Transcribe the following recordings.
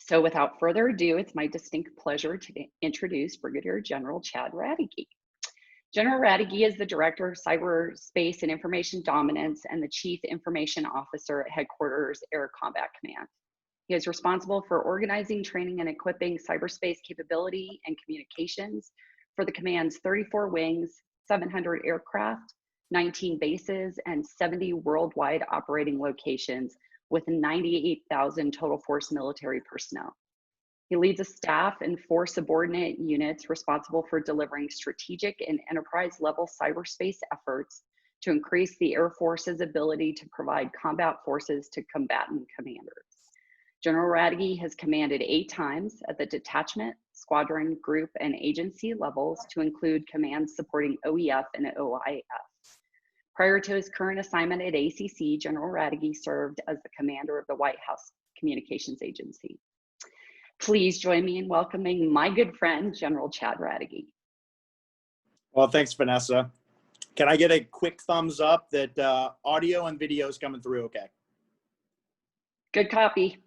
So without further ado, it's my distinct pleasure to introduce Brigadier General Chad Raduege. General Raduege is the Director of Cyberspace and Information Dominance and the Chief Information Officer at Headquarters Air Combat Command. He is responsible for organizing, training, and equipping cyberspace capability and communications for the command's 34 wings, 700 aircraft, 19 bases, and 70 worldwide operating locations with 98,000 total force military personnel. He leads a staff and 4 subordinate units responsible for delivering strategic and enterprise level cyberspace efforts to increase the Air Force's ability to provide combat forces to combatant commanders. General Raduege has commanded 8 times at the detachment, squadron, group, and agency levels to include commands supporting OEF and OIF. Prior to his current assignment at ACC, General Raduege served as the commander of the White House Communications Agency. Please join me in welcoming my good friend, General Chad Raduege. Well, thanks, Vanessa. Can I get a quick thumbs up that audio and video is coming through okay? Good copy.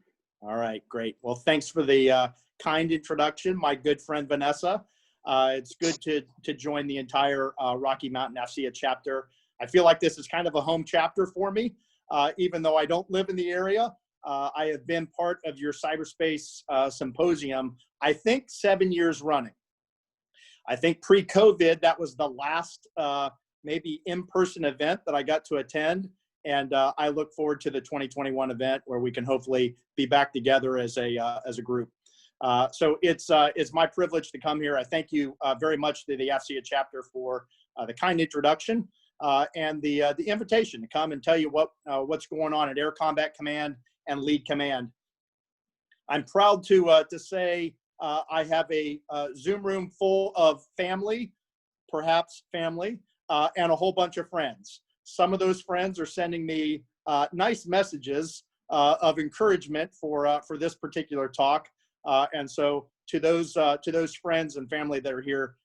All right, great. Well, thanks for the kind introduction, my good friend, Vanessa. It's good to join the entire Rocky Mountain AFCEA chapter. I feel like this is kind of a home chapter for me, even though I don't live in the area. I have been part of your cyberspace symposium, I think 7 years running. I think pre-COVID, that was the last maybe in-person event that I got to attend. And I look forward to the 2021 event where we can hopefully be back together as a group. So it's my privilege to come here. I thank you very much to the AFCEA chapter for the kind introduction and the invitation to come and tell you what's going on at Air Combat Command and Lead Command. I'm proud to say I have a Zoom room full of family, perhaps family, and a whole bunch of friends. Some of those friends are sending me nice messages of encouragement for this particular talk. And so to those friends and family that are here,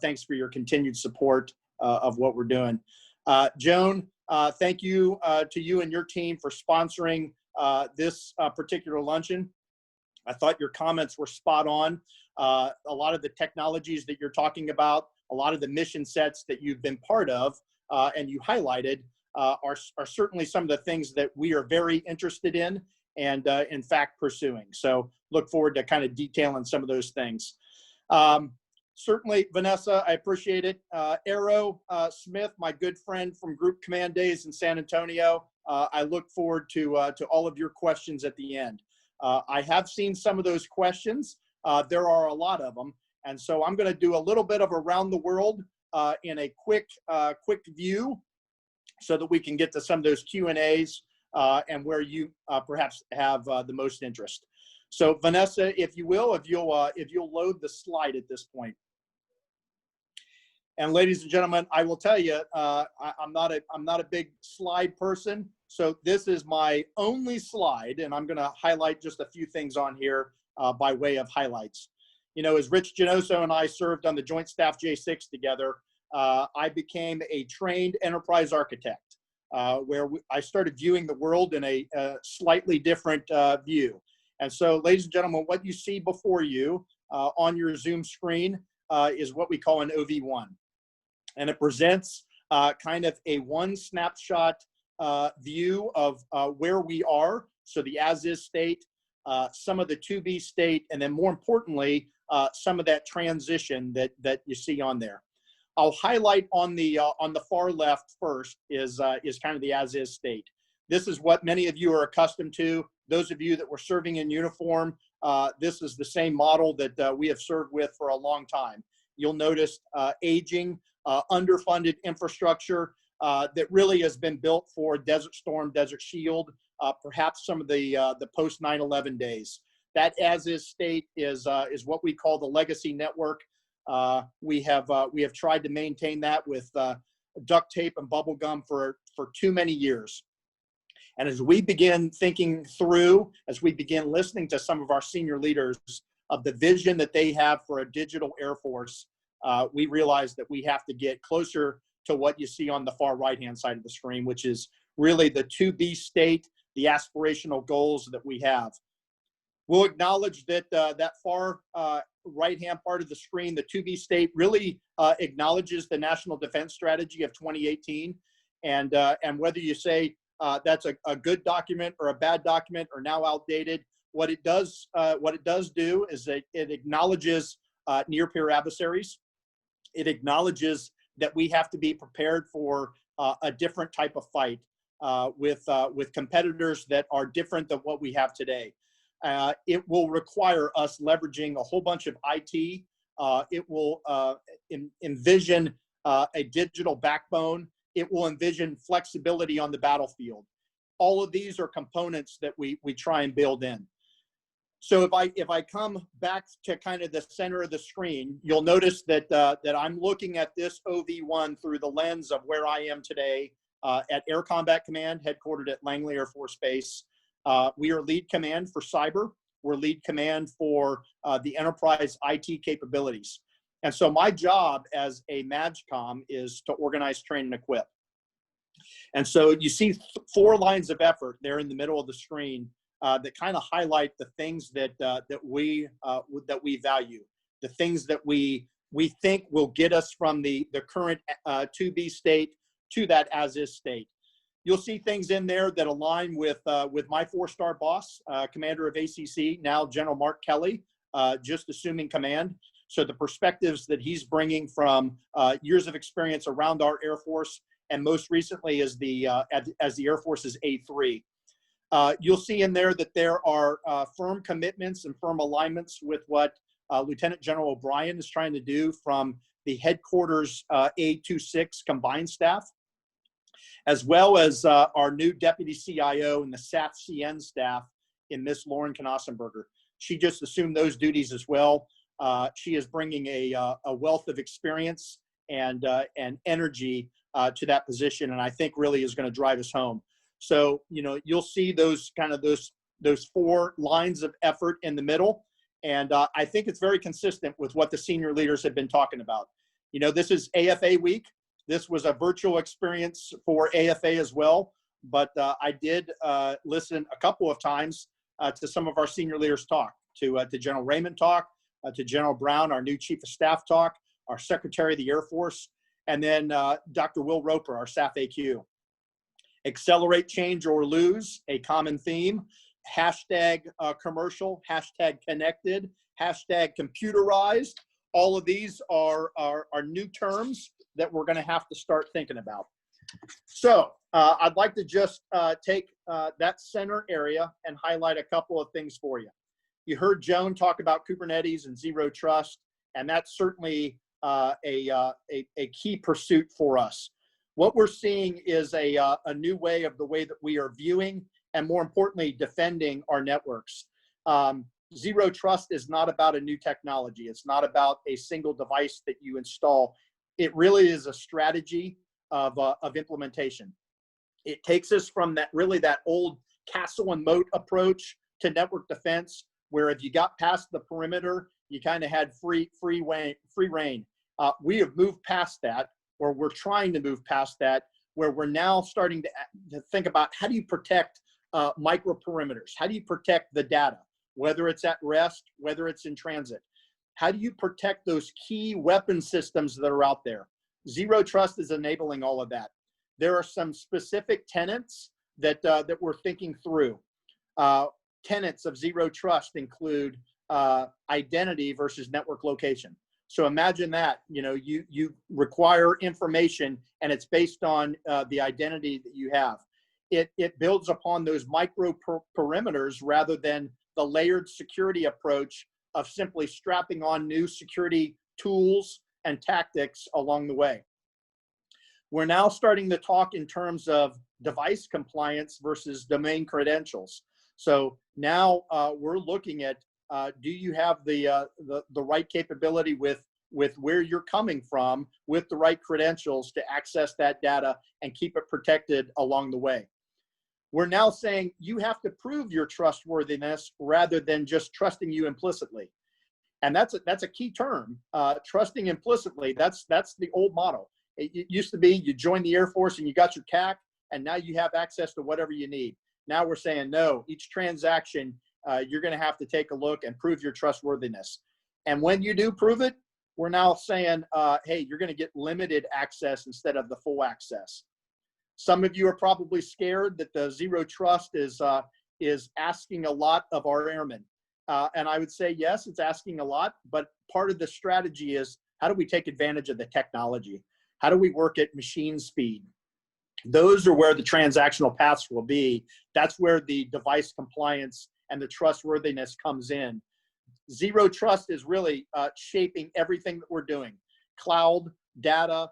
thanks for your continued support of what we're doing. Joan, thank you to you and your team for sponsoring this particular luncheon. I thought your comments were spot on. A lot of the technologies that you're talking about, a lot of the mission sets that you've been part of and you highlighted are certainly some of the things that we are very interested in and in fact pursuing. So look forward to kind of detailing some of those things. Certainly, Vanessa, I appreciate it. Arrow Smith, my good friend from Group Command Days in San Antonio, I look forward to all of your questions at the end. I have seen some of those questions. There are a lot of them. And so I'm going to do a little bit of around the world in a quick view so that we can get to some of those Q&As and where you perhaps have the most interest. So Vanessa, if you will, if you'll load the slide at this point. And ladies and gentlemen, I will tell you, I'm not a big slide person. So this is my only slide, and I'm going to highlight just a few things on here by way of highlights. You know, as Rich Genoso and I served on the Joint Staff J6 together, I became a trained enterprise architect, where I started viewing the world in a slightly different view. And so, ladies and gentlemen, what you see before you on your Zoom screen is what we call an OV1. And it presents kind of a one snapshot view of where we are, so the as-is state, some of the to-be state, and then more importantly, some of that transition that you see on there. I'll highlight on the far left first is kind of the as-is state. This is what many of you are accustomed to. Those of you that were serving in uniform, this is the same model that we have served with for a long time. You'll notice aging, underfunded infrastructure that really has been built for Desert Storm, Desert Shield, perhaps some of the post 9/11 days. That as-is state is what we call the legacy network. We have tried to maintain that with duct tape and bubble gum for too many years. And as we begin thinking through, as we begin listening to some of our senior leaders of the vision that they have for a digital Air Force, we realize that we have to get closer to what you see on the far right-hand side of the screen, which is really the to-be state, the aspirational goals that we have. We'll acknowledge that that far right-hand part of the screen, the to-be state, really acknowledges the National Defense Strategy of 2018. And whether you say that's a good document or a bad document or now outdated, what it does do is that it acknowledges near-peer adversaries. It acknowledges that we have to be prepared for a different type of fight with competitors that are different than what we have today. It will require us leveraging a whole bunch of IT. It will envision a digital backbone. It will envision flexibility on the battlefield. All of these are components that we try and build in. So if I come back to kind of the center of the screen, you'll notice that that I'm looking at this OV1 through the lens of where I am today at Air Combat Command, headquartered at Langley Air Force Base. We are lead command for cyber. We're lead command for the enterprise IT capabilities. And so my job as a MAGCOM is to organize, train, and equip. And so you see 4 lines of effort there in the middle of the screen that kind of highlight the things that we value, the things that we think will get us from the current to-be state to that as-is state. You'll see things in there that align with my 4-star boss, commander of ACC, now General Mark Kelly, just assuming command. So the perspectives that he's bringing from years of experience around our Air Force, and most recently as the Air Force's A3. You'll see in there that there are firm commitments and firm alignments with what Lieutenant General O'Brien is trying to do from the headquarters A26 combined staff, as well as our new Deputy CIO and the SAF-CN staff in Miss Lauren Knausenberger. She just assumed those duties as well. She is bringing a wealth of experience and energy to that position, and I think really is going to drive us home. So, you know, you'll see those 4 lines of effort in the middle, and I think it's very consistent with what the senior leaders have been talking about. You know, this is AFA week. This was a virtual experience for AFA as well, but I did listen a couple of times to some of our senior leaders talk, to General Raymond talk, to General Brown, our new Chief of Staff talk, our Secretary of the Air Force, and then Dr. Will Roper, our SAF AQ. Accelerate, change, or lose, a common theme. Hashtag commercial, hashtag connected, hashtag computerized. All of these are new terms that we're going to have to start thinking about. So I'd like to just take that center area and highlight a couple of things for you. You heard Joan talk about Kubernetes and Zero Trust, and that's certainly a key pursuit for us. What we're seeing is a new way of the way that we are viewing and, more importantly, defending our networks. Zero Trust is not about a new technology. It's not about a single device that you install. It really is a strategy of implementation. It takes us from that old castle and moat approach to network defense, where if you got past the perimeter, you kind of had free reign. We have moved past that, or we're trying to move past that, where we're now starting to think about how do you protect micro perimeters? How do you protect the data, whether it's at rest, whether it's in transit? How do you protect those key weapon systems that are out there? Zero Trust is enabling all of that. There are some specific tenets that we're thinking through. Tenets of Zero Trust include identity versus network location. So imagine that, you know, you require information and it's based on the identity that you have. It builds upon those micro perimeters rather than the layered security approach of simply strapping on new security tools and tactics along the way. We're now starting to talk in terms of device compliance versus domain credentials. So now we're looking at, do you have the right capability with where you're coming from, with the right credentials to access that data and keep it protected along the way. We're now saying you have to prove your trustworthiness rather than just trusting you implicitly. And that's a key term, trusting implicitly. That's the old model. It used to be you joined the Air Force and you got your CAC, and now you have access to whatever you need. Now we're saying no, each transaction you're going to have to take a look and prove your trustworthiness. And when you do prove it, we're now saying, hey, you're going to get limited access instead of the full access. Some of you are probably scared that the zero trust is asking a lot of our airmen. And I would say, yes, it's asking a lot, but part of the strategy is, how do we take advantage of the technology? How do we work at machine speed? Those are where the transactional paths will be. That's where the device compliance and the trustworthiness comes in. Zero trust is really shaping everything that we're doing. Cloud, data,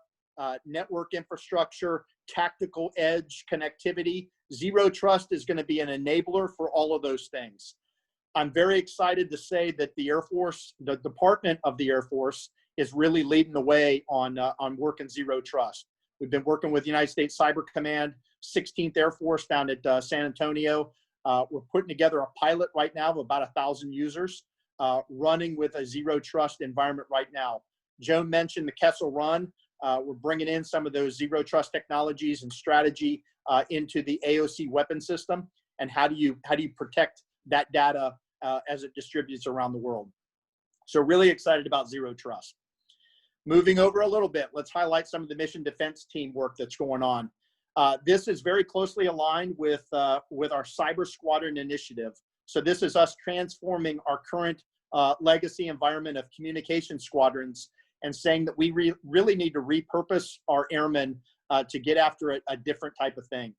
network infrastructure, tactical edge connectivity. Zero trust is going to be an enabler for all of those things. I'm very excited to say that the Air Force, the Department of the Air Force, is really leading the way on work in zero trust. We've been working with United States Cyber Command, 16th Air Force down at San Antonio. We're putting together a pilot right now of about 1,000 users running with a zero trust environment right now. Joan mentioned the Kessel Run. We're bringing in some of those zero trust technologies and strategy into the AOC weapon system. And how do you protect that data as it distributes around the world? So really excited about zero trust. Moving over a little bit, let's highlight some of the mission defense team work that's going on. This is very closely aligned with our Cyber Squadron initiative. So this is us transforming our current legacy environment of communication squadrons and saying that we really need to repurpose our airmen to get after a different type of thing.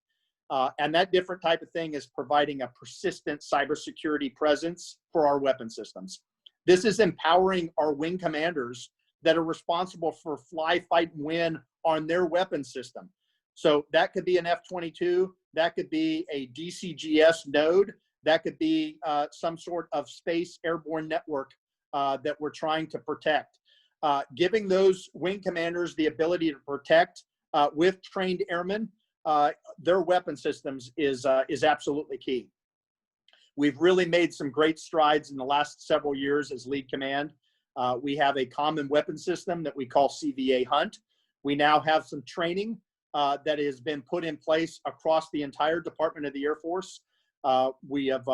And that different type of thing is providing a persistent cybersecurity presence for our weapon systems. This is empowering our wing commanders that are responsible for fly, fight, and win on their weapon system. So that could be an F-22, that could be a DCGS node, that could be some sort of space airborne network that we're trying to protect. Giving those wing commanders the ability to protect with trained airmen their weapon systems is absolutely key. We've really made some great strides in the last several years as lead command. We have a common weapon system that we call CVA Hunt. We now have some training that has been put in place across the entire Department of the Air Force. We have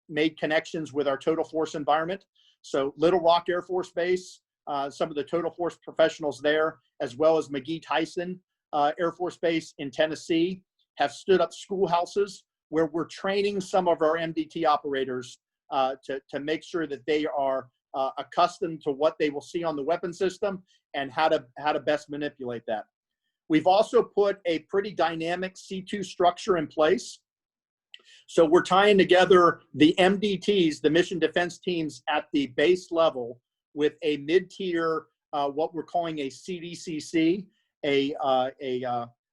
made connections with our Total Force environment. So Little Rock Air Force Base, some of the Total Force professionals there, as well as McGee-Tyson Air Force Base in Tennessee, have stood up schoolhouses where we're training some of our MDT operators to make sure that they are accustomed to what they will see on the weapon system and how to best manipulate that. We've also put a pretty dynamic C2 structure in place. So we're tying together the MDTs, the mission defense teams at the base level, with a mid-tier, what we're calling a CDCC, a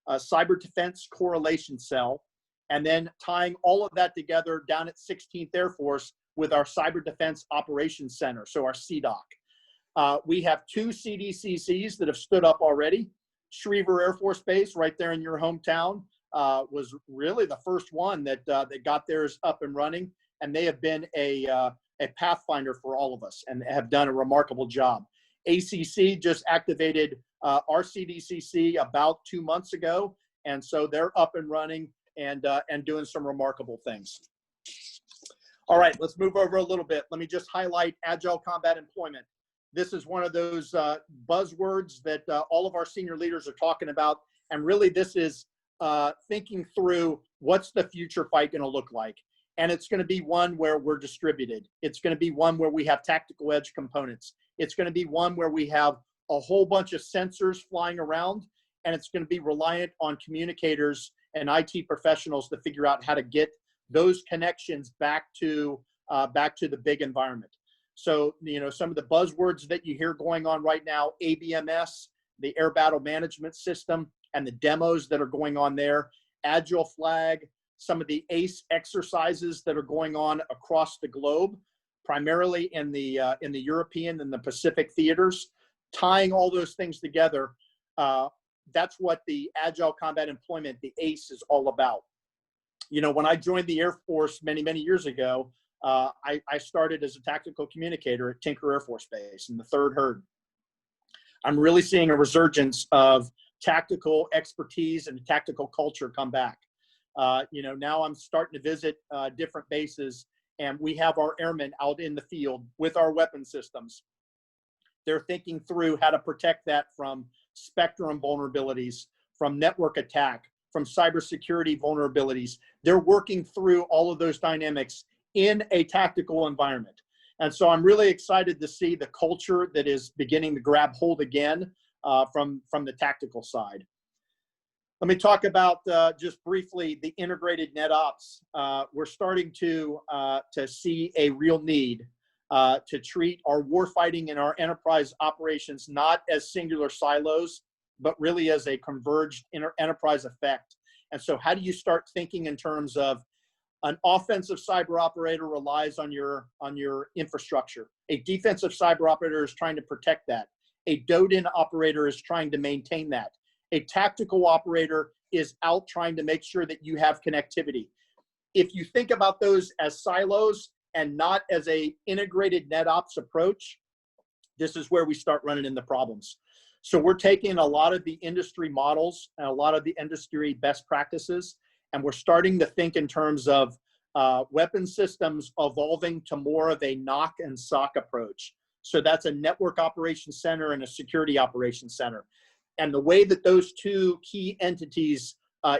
cyber defense correlation cell, and then tying all of that together down at 16th Air Force with our Cyber Defense Operations Center, so our CDOC. We have 2 CDCCs that have stood up already. Schriever Air Force Base, right there in your hometown, was really the first one that got theirs up and running, and they have been a pathfinder for all of us and have done a remarkable job. ACC just activated our CDCC about 2 months ago, and so they're up and running and doing some remarkable things. All right, let's move over a little bit. Let me just highlight Agile Combat Employment. This is one of those buzzwords that all of our senior leaders are talking about, and really this is thinking through what's the future fight going to look like. And it's going to be one where we're distributed. It's going to be one where we have tactical edge components. It's going to be one where we have a whole bunch of sensors flying around, and it's going to be reliant on communicators and IT professionals to figure out how to get those connections back to the big environment. So, you know, some of the buzzwords that you hear going on right now, ABMS, the Air Battle Management System, and the demos that are going on there, Agile Flag, some of the ACE exercises that are going on across the globe, primarily in the European and the Pacific theaters, tying all those things together. That's what the Agile Combat Employment, the ACE, is all about. You know, when I joined the Air Force many, many years ago, I started as a tactical communicator at Tinker Air Force Base in the 3rd Herd. I'm really seeing a resurgence of tactical expertise and tactical culture come back. You know, now I'm starting to visit different bases, and we have our airmen out in the field with our weapon systems. They're thinking through how to protect that from spectrum vulnerabilities, from network attack, from cybersecurity vulnerabilities. They're working through all of those dynamics in a tactical environment. And so I'm really excited to see the culture that is beginning to grab hold again from the tactical side. Let me talk about just briefly the integrated NetOps. We're starting to see a real need to treat our warfighting and our enterprise operations not as singular silos, but really as a converged enterprise effect. And so how do you start thinking in terms of an offensive cyber operator relies on your infrastructure. A defensive cyber operator is trying to protect that. A DOD-in operator is trying to maintain that. A tactical operator is out trying to make sure that you have connectivity. If you think about those as silos and not as a integrated NetOps approach, this is where we start running into problems. So we're taking a lot of the industry models and a lot of the industry best practices, and we're starting to think in terms of weapon systems evolving to more of a NOC and SOC approach. So that's a network operations center and a security operations center. And the way that those two key entities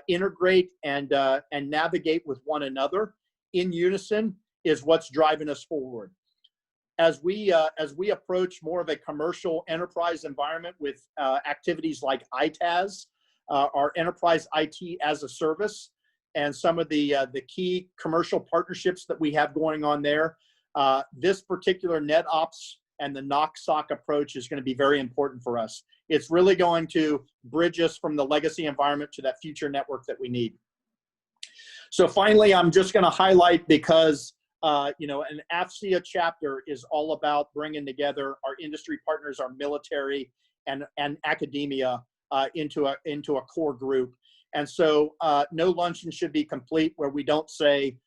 integrate and navigate with one another in unison is what's driving us forward. As we approach more of a commercial enterprise environment with activities like ITaaS, our enterprise IT as a service, and some of the key commercial partnerships that we have going on there, this particular NetOps and the NOC-SOC approach is going to be very important for us. It's really going to bridge us from the legacy environment to that future network that we need. So finally, I'm just going to highlight, because you know, an AFCEA chapter is all about bringing together our industry partners, our military, and academia into a core group. And so no luncheon should be complete where we don't say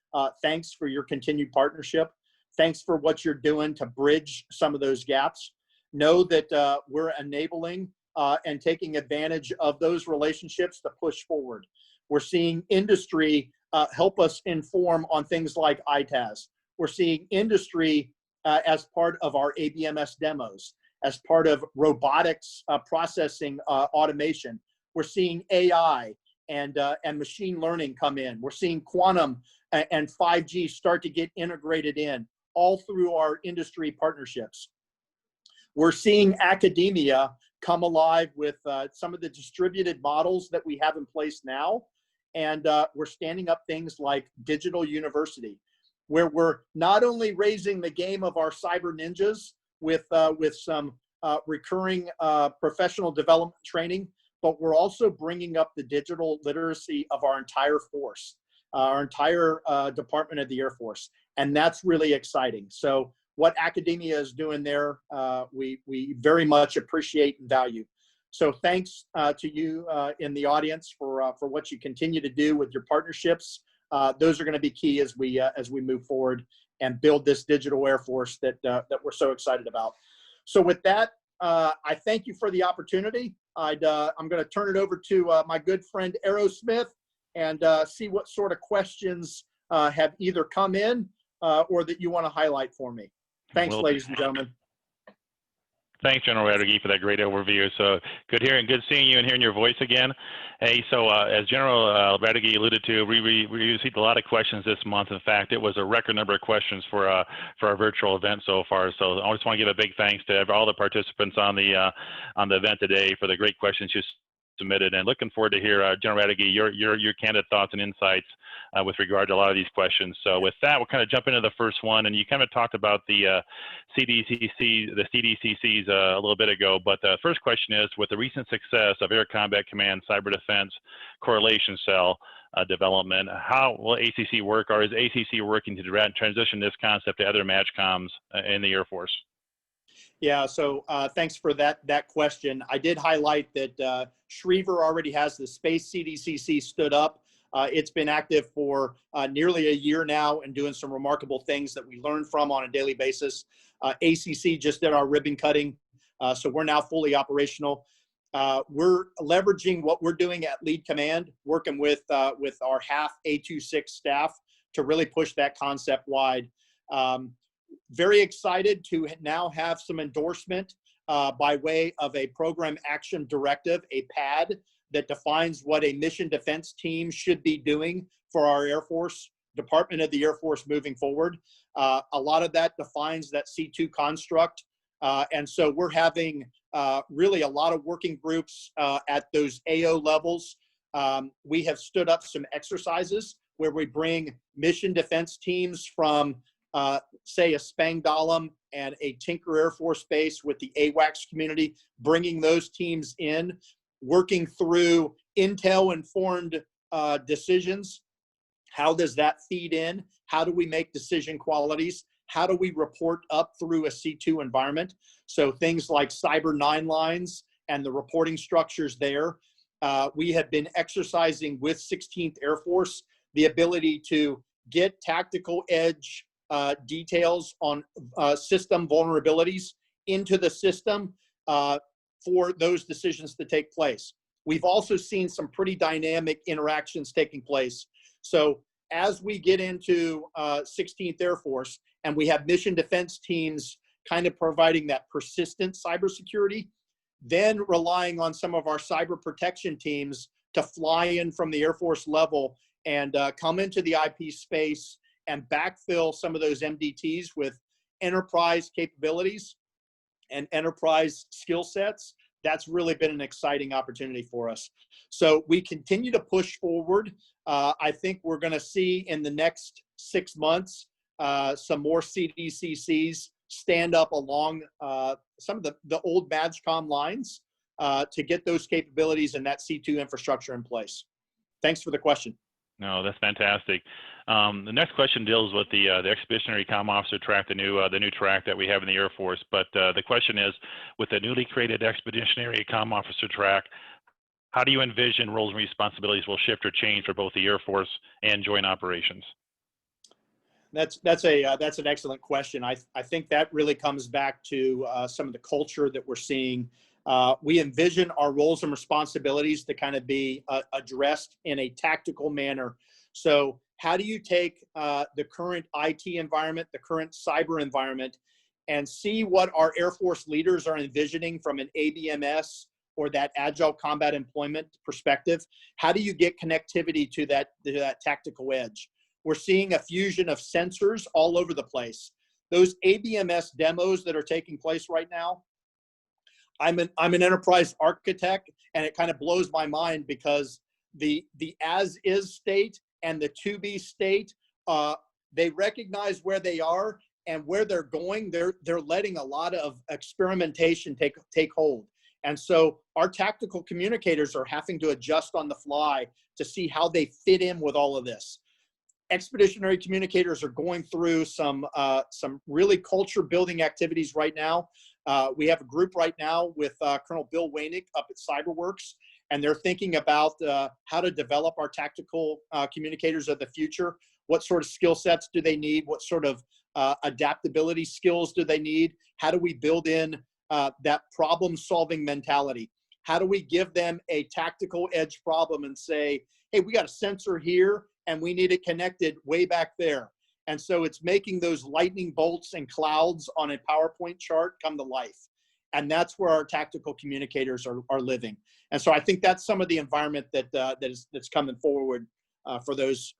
thanks for your continued partnership. Thanks for what you're doing to bridge some of those gaps. Know that we're enabling and taking advantage of those relationships to push forward. We're seeing industry help us inform on things like ITaaS. We're seeing industry as part of our ABMS demos, as part of robotics processing automation. We're seeing AI and machine learning come in. We're seeing quantum and 5G start to get integrated in, all through our industry partnerships. We're seeing academia come alive with some of the distributed models that we have in place now. And we're standing up things like Digital University, where we're not only raising the game of our cyber ninjas with some recurring professional development training, but we're also bringing up the digital literacy of our entire force, our entire Department of the Air Force. And that's really exciting. So what academia is doing there, we very much appreciate and value. So thanks to you in the audience for what you continue to do with your partnerships. Those are going to be key as we move forward and build this digital Air Force that we're so excited about. So with that, I thank you for the opportunity. I'm going to turn it over to my good friend Aerosmith and see what sort of questions have either come in or that you want to highlight for me. Thanks, ladies and gentlemen. Thanks, General Raduege, for that great overview. So good seeing you and hearing your voice again. Hey, so as General Raduege alluded to, we received a lot of questions this month. In fact, it was a record number of questions for our virtual event so far. So I just want to give a big thanks to all the participants on the event today for the great questions you submitted, and looking forward to hear General Raduege your candid thoughts and insights with regard to a lot of these questions. So with that, we'll kind of jump into the first one, and you kind of talked about the CDCCs a little bit ago, but the first question is, with the recent success of Air Combat Command Cyber Defense Correlation Cell development, how will ACC work, or is ACC working to transition this concept to other MAJCOMs in the Air Force? Yeah, so thanks for that question. I did highlight that Schriever already has the Space CDCC stood up. It's been active for nearly a year now and doing some remarkable things that we learn from on a daily basis. ACC just did our ribbon cutting, so we're now fully operational. We're leveraging what we're doing at Lead Command, working with our HAF A26 staff to really push that concept wide. Very excited to now have some endorsement by way of a program action directive, a PAD, that defines what a mission defense team should be doing for our Air Force, Department of the Air Force moving forward. A lot of that defines that C2 construct. And so we're having really a lot of working groups at those AO levels. We have stood up some exercises where we bring mission defense teams from, say, a Spangdahlem and a Tinker Air Force Base with the AWACS community, bringing those teams in, working through intel-informed decisions. How does that feed in? How do we make decision qualities? How do we report up through a C2 environment? So things like Cyber 9 lines and the reporting structures there. We have been exercising with 16th Air Force the ability to get tactical edge details on system vulnerabilities into the system for those decisions to take place. We've also seen some pretty dynamic interactions taking place. So as we get into 16th Air Force and we have mission defense teams kind of providing that persistent cybersecurity, then relying on some of our cyber protection teams to fly in from the Air Force level and come into the IP space and backfill some of those MDTs with enterprise capabilities and enterprise skill sets. That's really been an exciting opportunity for us. So we continue to push forward. I think we're going to see in the next 6 months some more CDCCs stand up along some of the old MAGCOM lines to get those capabilities and that C2 infrastructure in place. Thanks for the question. No, that's fantastic. The next question deals with the Expeditionary Comm Officer track, the new track that we have in the Air Force. But the question is, with the newly created Expeditionary Comm Officer track, how do you envision roles and responsibilities will shift or change for both the Air Force and Joint Operations? That's an excellent question. I think that really comes back to some of the culture that we're seeing. We envision our roles and responsibilities to kind of be addressed in a tactical manner. So how do you take the current IT environment, the current cyber environment, and see what our Air Force leaders are envisioning from an ABMS or that agile combat employment perspective? How do you get connectivity to that tactical edge? We're seeing a fusion of sensors all over the place. Those ABMS demos that are taking place right now, I'm an enterprise architect, and it kind of blows my mind because the as-is state and the to-be state, they recognize where they are and where they're going. They're letting a lot of experimentation take hold. And so our tactical communicators are having to adjust on the fly to see how they fit in with all of this. Expeditionary communicators are going through some really culture building activities right now. We have a group right now with Colonel Bill Wainick up at CyberWorks, and they're thinking about how to develop our tactical communicators of the future. What sort of skill sets do they need? What sort of adaptability skills do they need? How do we build in that problem-solving mentality? How do we give them a tactical edge problem and say, hey, we got a sensor here, and we need it connected way back there. And so it's making those lightning bolts and clouds on a PowerPoint chart come to life. And that's where our tactical communicators are living. And so I think that's some of the environment that's coming forward for those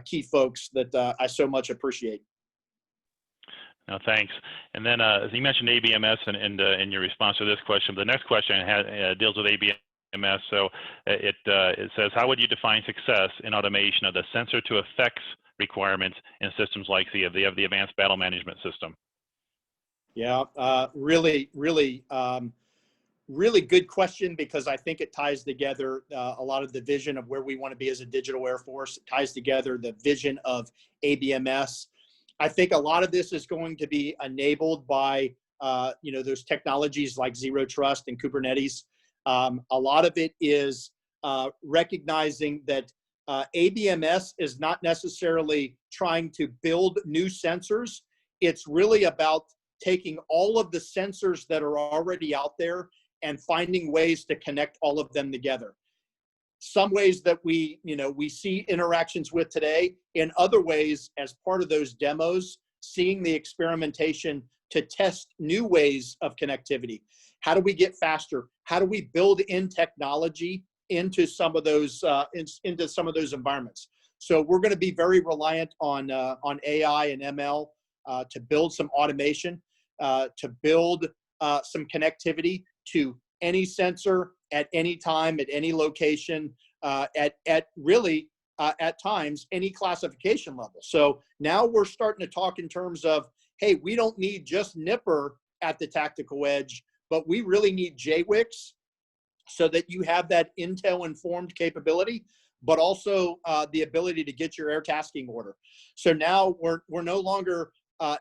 key folks that I so much appreciate. No, thanks. And then, as you mentioned ABMS in your response to this question, the next question deals with ABMS. So it says, how would you define success in automation of the sensor to effects requirements in systems like the Advanced Battle Management System? Yeah, really good question, because I think it ties together a lot of the vision of where we want to be as a digital Air Force. It ties together the vision of ABMS. I think a lot of this is going to be enabled by those technologies like Zero Trust and Kubernetes. A lot of it is recognizing that ABMS is not necessarily trying to build new sensors. It's really about taking all of the sensors that are already out there and finding ways to connect all of them together. some ways that we see interactions with today. In other ways, as part of those demos, seeing the experimentation to test new ways of connectivity. How do we get faster? How do we build in technology into some of those environments? So we're going to be very reliant on AI and ML to build some automation, to build some connectivity to any sensor at any time, at any location, at times, any classification level. So now we're starting to talk in terms of, hey, we don't need just Nipper at the tactical edge, but we really need JWICs so that you have that intel-informed capability, but also the ability to get your air tasking order. So now we're no longer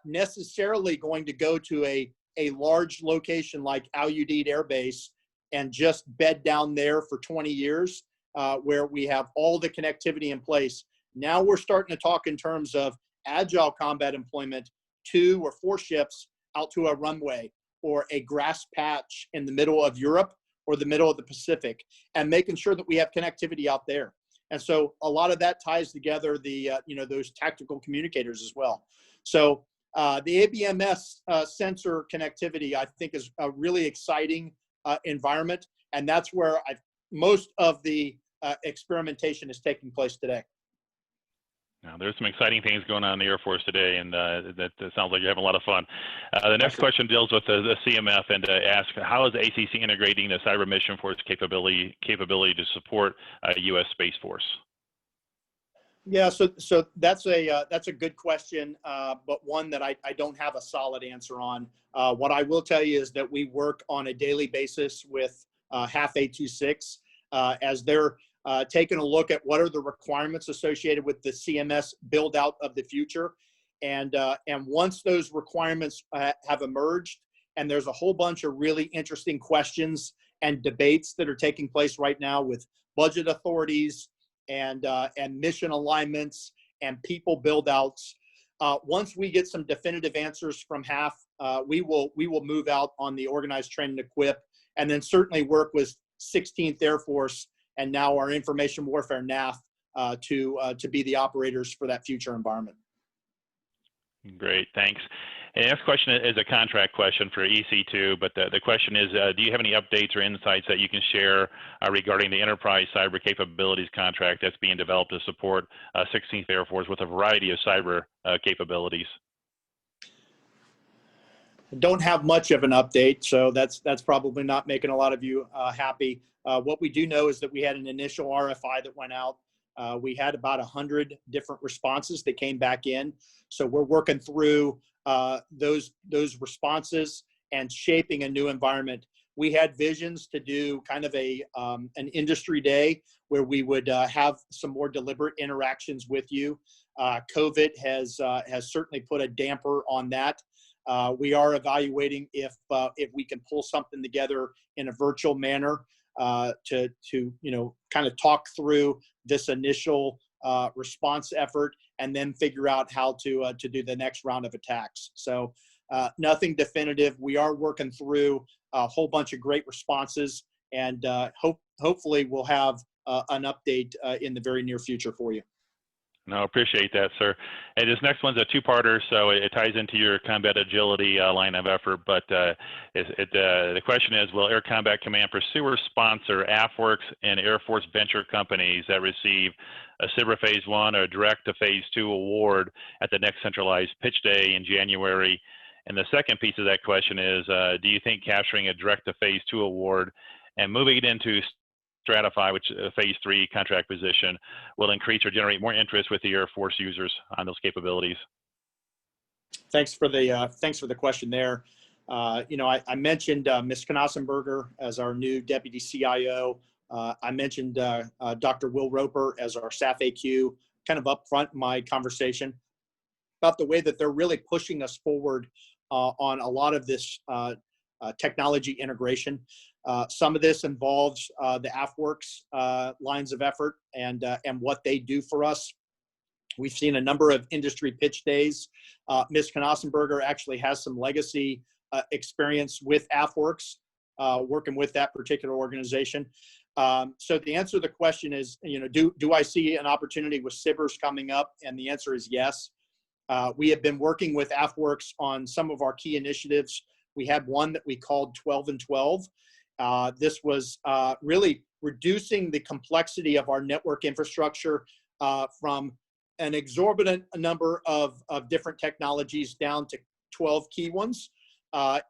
necessarily going to go to a large location like Al Udeid Air Base and just bed down there for 20 years where we have all the connectivity in place. Now we're starting to talk in terms of agile combat employment, 2 or 4 ships out to a runway or a grass patch in the middle of Europe or the middle of the Pacific, and making sure that we have connectivity out there. And so a lot of that ties together the those tactical communicators as well. So the ABMS sensor connectivity, I think, is a really exciting environment, and that's where most of the experimentation is taking place today. Now, there's some exciting things going on in the Air Force today, and that sounds like you're having a U.S. fun. The next question deals with the CMF and asks, how is ACC integrating the Cyber Mission Force capability to support U.S. Space Force? Yeah, so that's a good question, but one that I don't have a solid answer on. What I will tell you is that we work on a daily basis with HAF 826 as they're taking a look at what are the requirements associated with the CMS build out of the future. And once those requirements have emerged, and there's a whole bunch of really interesting questions and debates that are taking place right now with budget authorities and mission alignments and people build outs. Once we get some definitive answers from HAF, we will move out on the organized train and equip, and then certainly work with 16th Air Force and now our information warfare NAF to be the operators for that future environment. Great, thanks. And the next question is a contract question for EC2, but the question is, do you have any updates or insights that you can share regarding the Enterprise Cyber Capabilities contract that's being developed to support 16th Air Force with a variety of cyber capabilities? Don't have much of an update, so that's probably not making a lot of you happy. What we do know is that we had an initial RFI that went out. We had about 100 different responses that came back in. So we're working through those responses and shaping a new environment. We had visions to do kind of an industry day where we would have some more deliberate interactions with you. COVID has certainly put a damper on that. We are evaluating if we can pull something together in a virtual manner to kind of talk through this initial response effort and then figure out how to do the next round of attacks. So nothing definitive. We are working through a whole bunch of great responses, and hopefully we'll have an update in the very near future for you. No, appreciate that, sir. And this next one's a two-parter, so it ties into your combat agility line of effort. But the question is, will Air Combat Command pursue or sponsor AFWERX and Air Force venture companies that receive a SBIR Phase 1 or direct to Phase 2 award at the next centralized pitch day in January? And the second piece of that question is, do you think capturing a direct to Phase 2 award and moving it into Stratify, which Phase 3 contract position, will increase or generate more interest with the Air Force users on those capabilities? Thanks for the question there. I mentioned Ms. Knausenberger as our new Deputy CIO. I mentioned Dr. Will Roper as our SAF AQ, kind of up front in my conversation about the way that they're really pushing us forward on a lot of this technology integration. Some of this involves the AFWERX lines of effort and what they do for us. We've seen a number of industry pitch days. Ms. Knausenberger actually has some legacy experience with AFWERX, working with that particular organization. So the answer to the question is, do I see an opportunity with SBIRs coming up? And the answer is yes. We have been working with AFWorks on some of our key initiatives. We had one that we called 12 and 12. This was really reducing the complexity of our network infrastructure from an exorbitant number of different technologies down to 12 key ones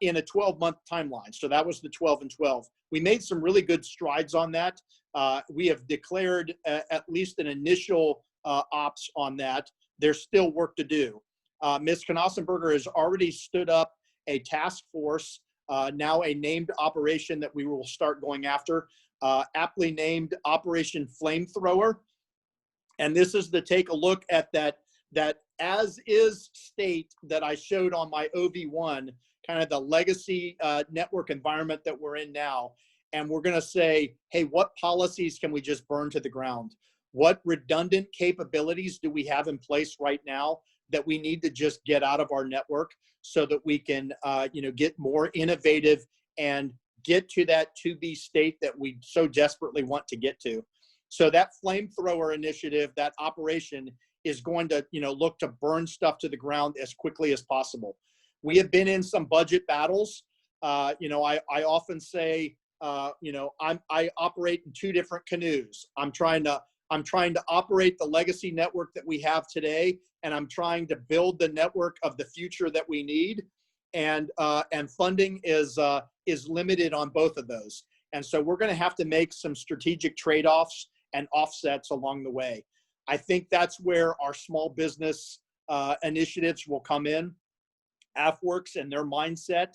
in a 12-month timeline. So that was the 12 and 12. We made some really good strides on that. We have declared at least an initial ops on that. There's still work to do. Ms. Knausenberger has already stood up a task force, now a named operation that we will start going after, aptly named Operation Flamethrower. And this is to take a look at that as is state that I showed on my OV1, kind of the legacy network environment that we're in now. And we're going to say, hey, what policies can we just burn to the ground? What redundant capabilities do we have in place right now that we need to just get out of our network so that we can get more innovative and get to that to-be state that we so desperately want to get to? So that flamethrower initiative, that operation, is going to look to burn stuff to the ground as quickly as possible. We have been in some budget battles. I often say, I operate in two different canoes. I'm trying to operate the legacy network that we have today, and I'm trying to build the network of the future that we need. And funding is limited on both of those. And so we're going to have to make some strategic trade-offs and offsets along the way. I think that's where our small business initiatives will come in. AFWorks and their mindset,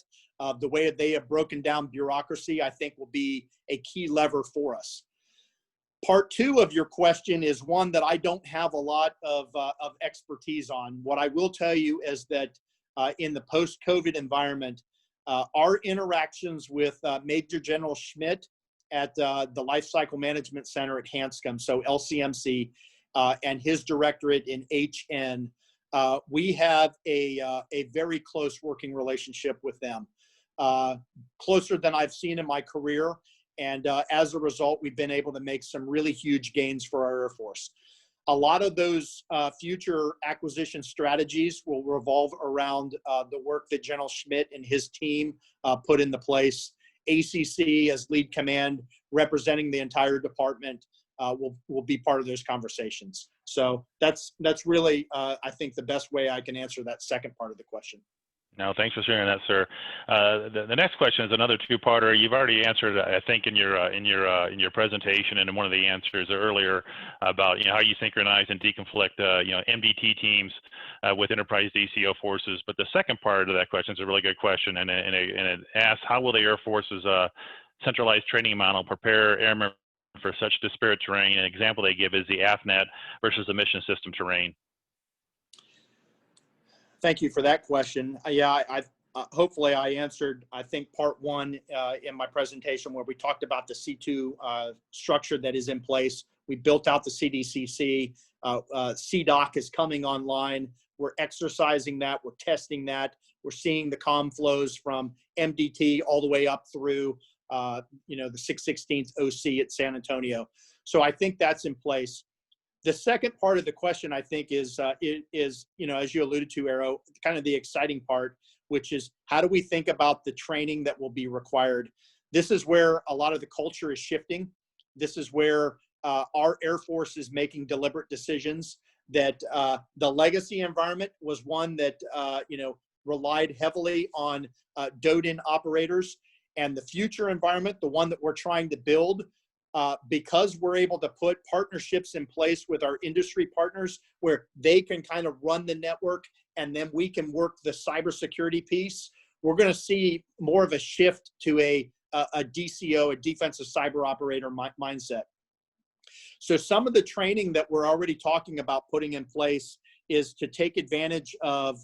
the way they have broken down bureaucracy, I think will be a key lever for us. Part two of your question is one that I don't have a lot of expertise on. What I will tell you is that in the post-COVID environment, our interactions with Major General Schmidt at the Lifecycle Management Center at Hanscom, so LCMC, and his directorate in HN, we have a very close working relationship with them, closer than I've seen in my career. And as a result, we've been able to make some really huge gains for our Air Force. A lot of those future acquisition strategies will revolve around the work that General Schmidt and his team put into place. ACC as lead command representing the entire department will be part of those conversations. So that's really, I think, the best way I can answer that second part of the question. No, thanks for sharing that, sir. The next question is another two-parter. You've already answered, I think, in your presentation and in one of the answers earlier about how you synchronize and deconflict MDT teams with enterprise DCO forces. But the second part of that question is a really good question, and it asks, how will the Air Force's centralized training model prepare airmen for such disparate terrain? An example they give is the AFNet versus the mission system terrain. Thank you for that question. Yeah, hopefully I answered, I think, part one in my presentation where we talked about the C2 structure that is in place. We built out the CDCC. CDOC is coming online. We're exercising that. We're testing that. We're seeing the comm flows from MDT all the way up through, the 616th OC at San Antonio. So I think that's in place. The second part of the question, I think, is as you alluded to, Aero, kind of the exciting part, which is how do we think about the training that will be required? This is where a lot of the culture is shifting. This is where our Air Force is making deliberate decisions that the legacy environment was one that, relied heavily on DODIN operators, and the future environment, the one that we're trying to build, because we're able to put partnerships in place with our industry partners where they can kind of run the network and then we can work the cybersecurity piece, we're going to see more of a shift to a DCO, a defensive cyber operator mindset. So some of the training that we're already talking about putting in place is to take advantage of,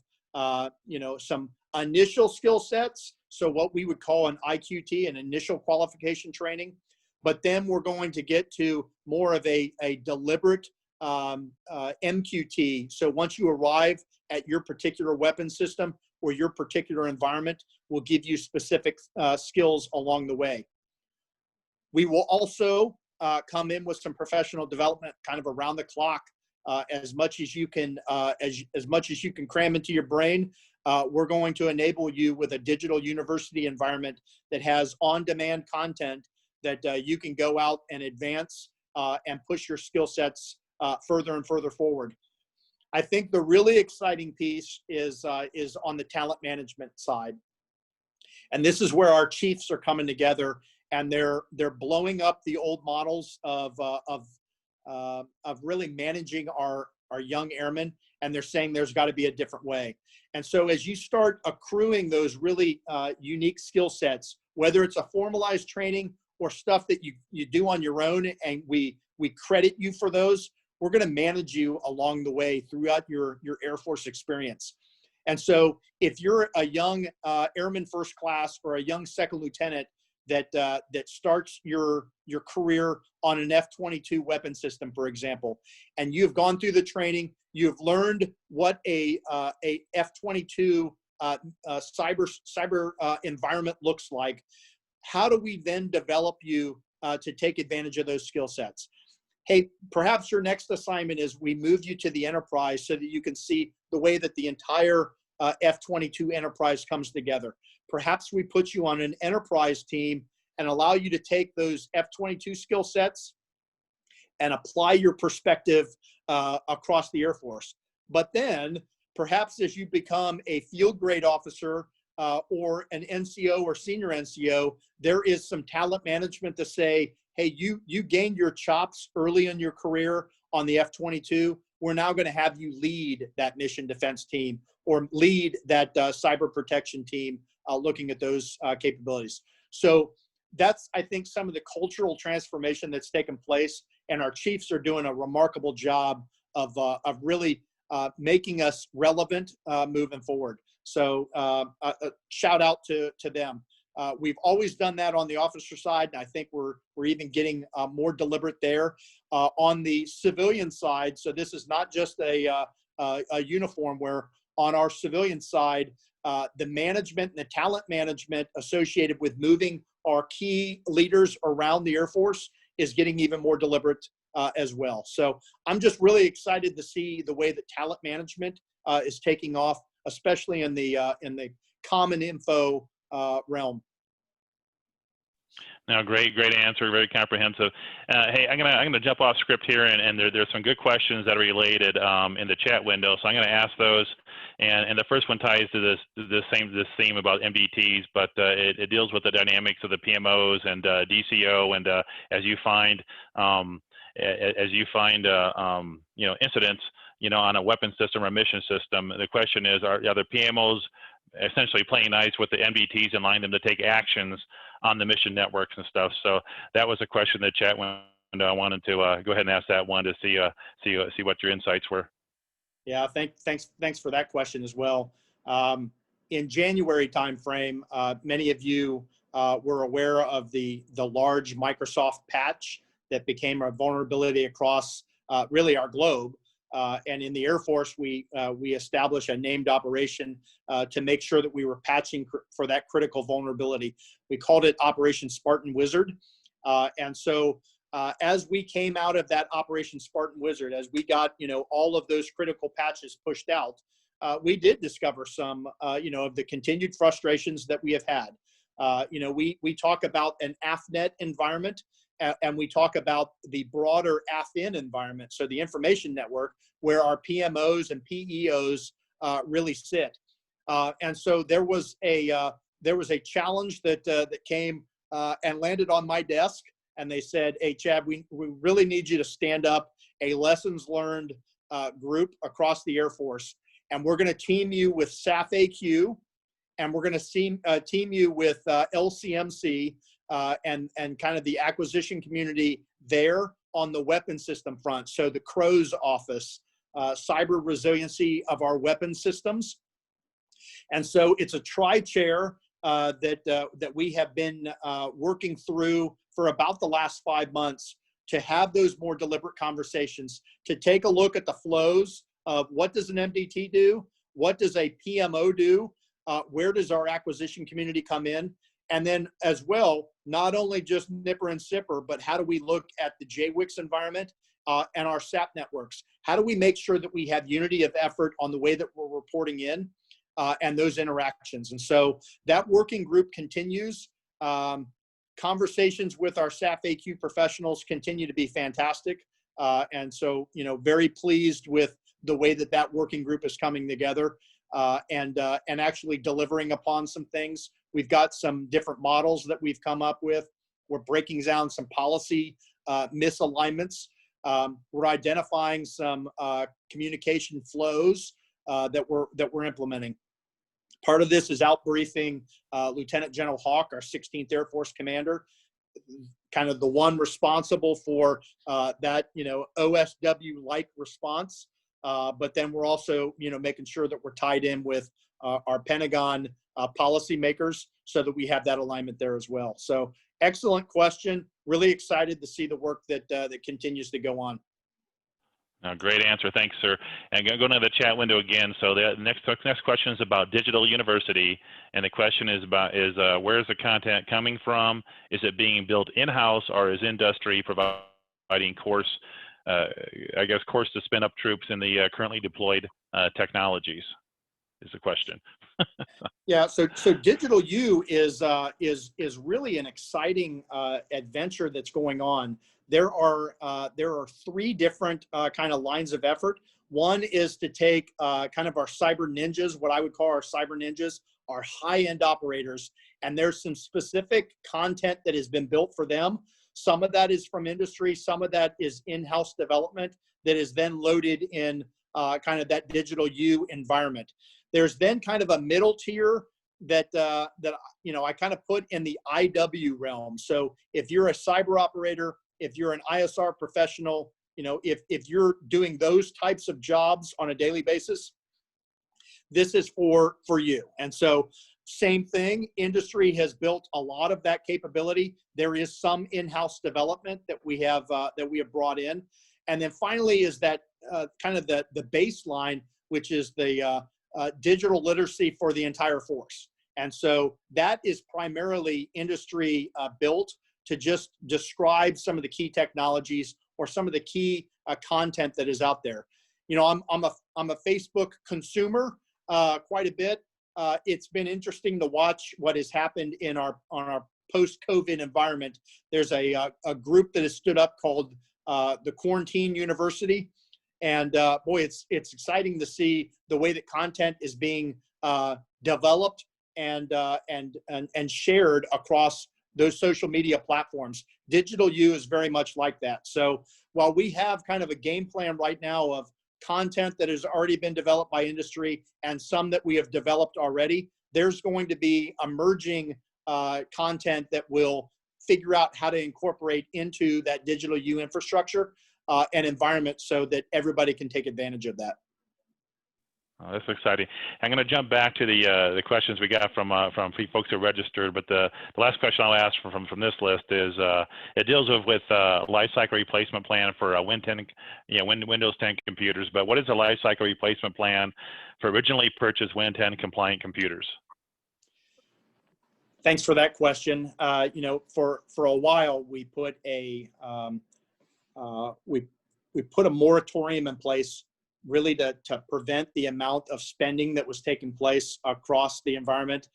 some initial skill sets. So what we would call an IQT, an initial qualification training. But then we're going to get to more of a deliberate MQT. So once you arrive at your particular weapon system or your particular environment, we'll give you specific skills along the way. We will also come in with some professional development kind of around the clock, as much as you can, as much as you can cram into your brain. We're going to enable you with a digital university environment that has on-demand content that you can go out and advance and push your skill sets further and further forward. I think the really exciting piece is on the talent management side. And this is where our chiefs are coming together, and they're blowing up the old models of really managing our young airmen, and they're saying there's got to be a different way. And so as you start accruing those really unique skill sets, whether it's a formalized training or stuff that you do on your own, and we credit you for those, we're going to manage you along the way throughout your Air Force experience. And so if you're a young airman first class or a young second lieutenant that starts your career on an F-22 weapon system, for example, and you've gone through the training, you've learned what a F-22 cyber environment looks like, how do we then develop you to take advantage of those skill sets? Hey, perhaps your next assignment is we move you to the enterprise so that you can see the way that the entire F-22 enterprise comes together. Perhaps we put you on an enterprise team and allow you to take those F-22 skill sets and apply your perspective across the Air Force. But then perhaps as you become a field grade officer or an NCO or senior NCO, there is some talent management to say, hey, you gained your chops early in your career on the F-22. We're now going to have you lead that mission defense team or lead that cyber protection team looking at those capabilities. So that's, I think, some of the cultural transformation that's taken place, and our chiefs are doing a remarkable job of really making us relevant moving forward. So shout out to them. We've always done that on the officer side, and I think we're even getting more deliberate there. On the civilian side, so this is not just a uniform, where on our civilian side, the management and the talent management associated with moving our key leaders around the Air Force is getting even more deliberate as well. So I'm just really excited to see the way that talent management is taking off, especially in the common info realm. No, great answer, very comprehensive. Hey, I'm gonna jump off script here, and there's some good questions that are related in the chat window, so I'm gonna ask those. And the first one ties to this theme about MDTs, but it deals with the dynamics of the PMOs and DCO, and as you find incidents, on a weapon system or a mission system, the question is, are the PMOs essentially playing nice with the MDTs and allowing them to take actions on the mission networks and stuff? So that was a question in the chat window. I wanted to go ahead and ask that one to see what your insights were. Yeah, thanks for that question as well. In January timeframe, many of you were aware of the large Microsoft patch that became a vulnerability across really our globe. And in the Air Force, we established a named operation to make sure that we were patching for that critical vulnerability. We called it Operation Spartan Wizard. And so as we came out of that Operation Spartan Wizard, as we got all of those critical patches pushed out, we did discover some of the continued frustrations that we have had. We talk about an AFNet environment, and we talk about the broader AFIN environment, so the information network where our PMOs and PEOs really sit. And so there was a challenge that came and landed on my desk, and they said, "Hey, Chad, we really need you to stand up a lessons learned group across the Air Force, and we're going to team you with SAF-AQ, and we're going to team you with LCMC." And kind of the acquisition community there on the weapon system front. So the CROW's office, cyber resiliency of our weapon systems. And so it's a tri-chair that we have been working through for about the last 5 months to have those more deliberate conversations, to take a look at the flows of what does an MDT do? What does a PMO do? Where does our acquisition community come in? And then as well, not only just nipper and sipper, but how do we look at the JWICS environment and our SAP networks? How do we make sure that we have unity of effort on the way that we're reporting in and those interactions? And so that working group continues. Conversations with our SAP AQ professionals continue to be fantastic. And so, very pleased with the way that that working group is coming together and actually delivering upon some things. We've got some different models that we've come up with. We're breaking down some policy misalignments. We're identifying some communication flows that we're implementing. Part of this is out briefing Lieutenant General Hawk, our 16th Air Force commander, kind of the one responsible for that, OSW-like response. But then we're also, making sure that we're tied in with our Pentagon policymakers so that we have that alignment there as well. So excellent question. Really excited to see the work that continues to go on. Great answer. Thanks, sir. And going to the chat window again. So the next question is about digital university. And the question is where is the content coming from? Is it being built in-house, or is industry providing course to spin up troops in the currently deployed technologies? Is the question. Yeah, so Digital U is really an exciting adventure that's going on. There are 3 different kind of lines of effort. One is to take kind of our cyber ninjas, what I would call our cyber ninjas, our high-end operators, and there's some specific content that has been built for them. Some of that is from industry, some of that is in-house development that is then loaded in kind of that Digital U environment. There's then kind of a middle tier that I kind of put in the IW realm. So if you're a cyber operator, if you're an ISR professional, if you're doing those types of jobs on a daily basis, this is for you. And so same thing, industry has built a lot of that capability. There is some in-house development that we have brought in. And then finally is that kind of the baseline, which is the digital literacy for the entire force. And so that is primarily industry built to just describe some of the key technologies or some of the key content that is out there. I'm a Facebook consumer quite a bit. It's been interesting to watch what has happened on our post-COVID environment. There's a group that has stood up called the Quarantine University. And boy, it's exciting to see the way that content is being developed and shared across those social media platforms. Digital U is very much like that. So while we have kind of a game plan right now of content that has already been developed by industry and some that we have developed already, there's going to be emerging content that will figure out how to incorporate into that Digital U infrastructure and environment so that everybody can take advantage of that. Oh, that's exciting. I'm going to jump back to the questions we got from folks who registered, but the last question I'll ask from this list is it deals with life cycle replacement plan for Windows 10 computers. But what is the life cycle replacement plan for originally purchased Win 10 compliant computers? Thanks for that question. For a while we put a we put a moratorium in place, really to prevent the amount of spending that was taking place across the environment.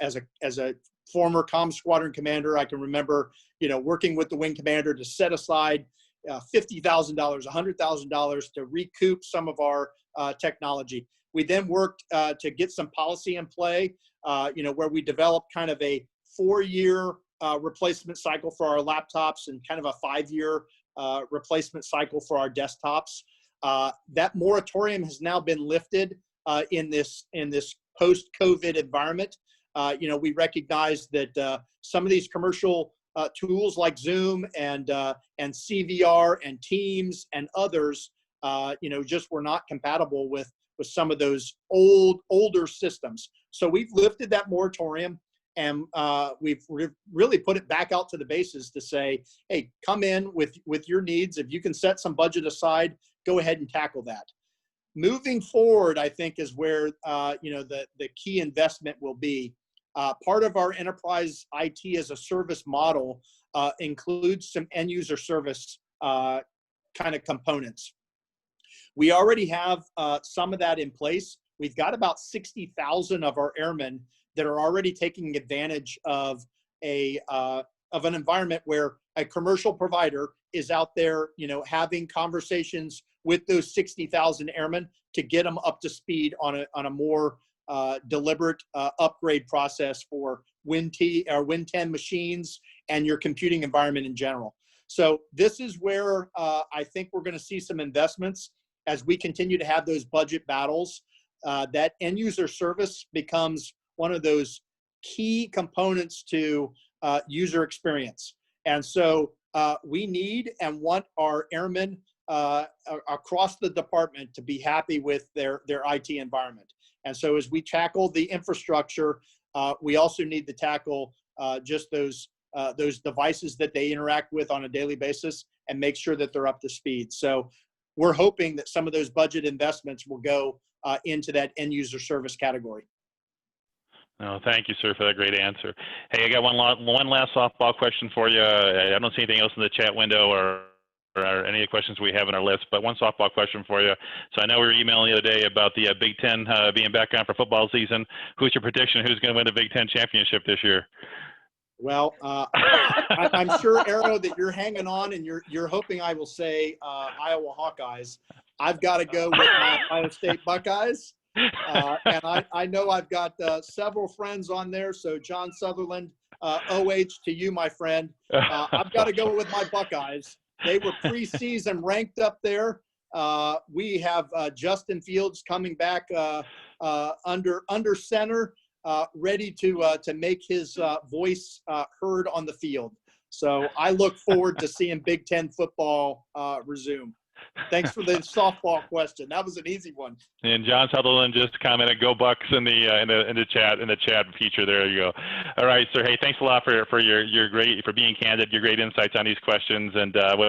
As a former comm squadron commander, I can remember, working with the wing commander to set aside $50,000, $100,000 to recoup some of our technology. We then worked to get some policy in play, where we developed kind of a 4-year replacement cycle for our laptops and kind of a 5-year replacement cycle for our desktops. That moratorium has now been lifted in this post-COVID environment. We recognize that some of these commercial tools like Zoom and CVR and Teams and others, just were not compatible with some of those older systems. So we've lifted that moratorium, and we've really put it back out to the bases to say, hey, come in with your needs. If you can set some budget aside, go ahead and tackle that. Moving forward, I think, is where the key investment will be. Part of our enterprise IT as a service model includes some end user service kind of components. We already have some of that in place. We've got about 60,000 of our airmen that are already taking advantage of an environment where a commercial provider is out there, having conversations with those 60,000 airmen to get them up to speed on a more deliberate upgrade process for Win 10 machines and your computing environment in general. So this is where I think we're going to see some investments as we continue to have those budget battles. That end user service becomes one of those key components to user experience. And so we need and want our airmen across the department to be happy with their IT environment. And so as we tackle the infrastructure, we also need to tackle just those devices that they interact with on a daily basis and make sure that they're up to speed. So we're hoping that some of those budget investments will go into that end user service category. No, thank you, sir, for that great answer. Hey, I got one last softball question for you. I don't see anything else in the chat window or any questions we have on our list, but one softball question for you. So I know we were emailing the other day about the Big Ten being back on for football season. Who's your prediction? Who's going to win the Big Ten championship this year? Well, I'm sure, Arrow, that you're hanging on and you're hoping I will say Iowa Hawkeyes. I've got to go with my Ohio State Buckeyes. And I know I've got several friends on there. So John Sutherland, OH to you, my friend. I've got to go with my Buckeyes. They were preseason ranked up there. We have Justin Fields coming back under center, ready to make his voice heard on the field. So I look forward to seeing Big Ten football resume. Thanks for the softball question. That was an easy one. And John Sutherland just commented, "Go Bucks" in the chat feature. There you go. All right, sir. Hey, thanks a lot for being candid, your great insights on these questions, and